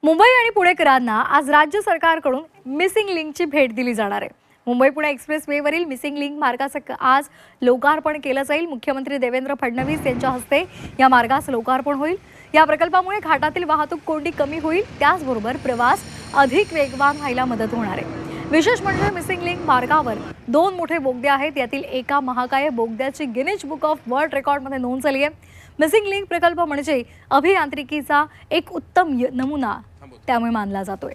मुंबई आणि पुणेकरांना आज राज्य सरकारकडून मिसिंग लिंकची भेट दिली जाणार आहे। मुंबई पुणे एक्सप्रेसवेवरील मिसिंग लिंक मार्गाचं आज लोकार्पण केलं जाईल। मुख्यमंत्री देवेंद्र फडणवीस यांच्या हस्ते या मार्गाचं लोकार्पण होईल। या प्रकल्पामुळे घाटातील वाहतूक कोंडी कमी होईल, त्याचबरोबर प्रवास अधिक वेगवान व्हायला मदत होणार आहे। विशेष म्हणजे मिसिंग लिंक मार्गावर 2 मोठे बोगदे आहेत। यातील एका महाकाय बोगद्याची गिनीज बुक ऑफ वर्ल्ड रेकॉर्डमध्ये नोंद झाली आहे। मिसिंग लिंक प्रकल्प म्हणजे अभियांत्रिकीचा एक उत्तम नमुना त्यामुळे मानला जातोय।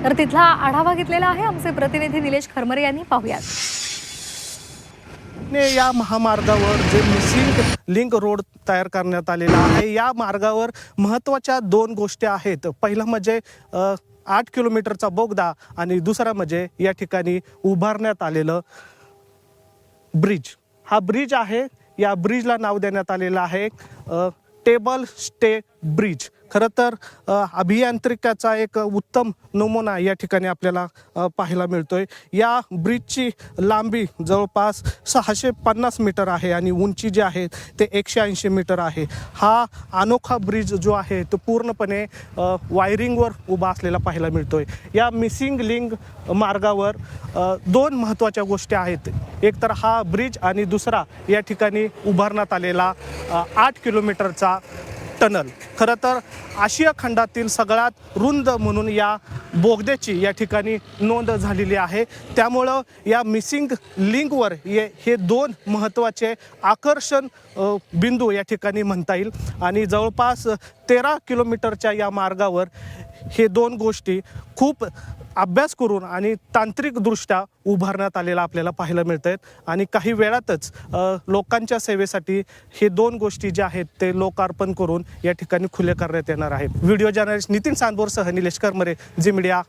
तर तिथला आढावा घेतलेला आहे आमचे प्रतिनिधी निलेश खरमरे यांनी। पाहूयात। या महामार्गावर जे मिसिंग लिंक रोड तयार करण्यात आलेला आहे, या मार्गावर महत्त्वाच्या 2 गोष्टी आहेत। पहिला म्हणजे 8 किलोमीटरचा बोगदा आणि दुसरा म्हणजे या ठिकाणी उभारण्यात आलेलं ब्रिज। हा ब्रिज आहे, या ब्रिजला नाव देण्यात आलेलं आहे टेबल स्टे ब्रिज। खरं तर अभियांत्रिकीचा एक उत्तम नमुना या ठिकाणी आपल्याला पाहायला मिळतोय। या ब्रिजची लांबी जवळपास 650 मीटर आहे आणि उंची जी आहे ते 180 मीटर आहे। हा अनोखा ब्रिज जो आहे तो पूर्णपणे वायरिंगवर उभा असलेला पाहायला मिळतोय। या मिसिंग लिंक मार्गावर 2 महत्त्वाच्या गोष्टी आहेत। एक तर हा ब्रिज आणि दुसरा या ठिकाणी उभारण्यात आलेला 8 किलोमीटरचा टनल। खरं तर आशिया खंडातील सगळ्यात रुंद म्हणून या बोगद्याची या ठिकाणी नोंद झालेली आहे। त्यामुळं या मिसिंग लिंकवर हे 2 महत्त्वाचे आकर्षण बिंदू या ठिकाणी म्हणता येईल आणि जवळपास 13 किलोमीटरच्या या मार्गावर हे 2 गोष्टी खूप अभ्यास करून आणि तांत्रिकदृष्ट्या उभारण्यात आलेला आपल्याला पाहायला मिळत आहेत आणि काही वेळातच लोकांच्या सेवेसाठी हे 2 गोष्टी ज्या आहेत ते लोकार्पण करून या ठिकाणी खुले करण्यात येणार आहेत। व्हिडिओ जर्नलिस्ट नितीन सांदोरसह निलेश करमरे, झी मीडिया।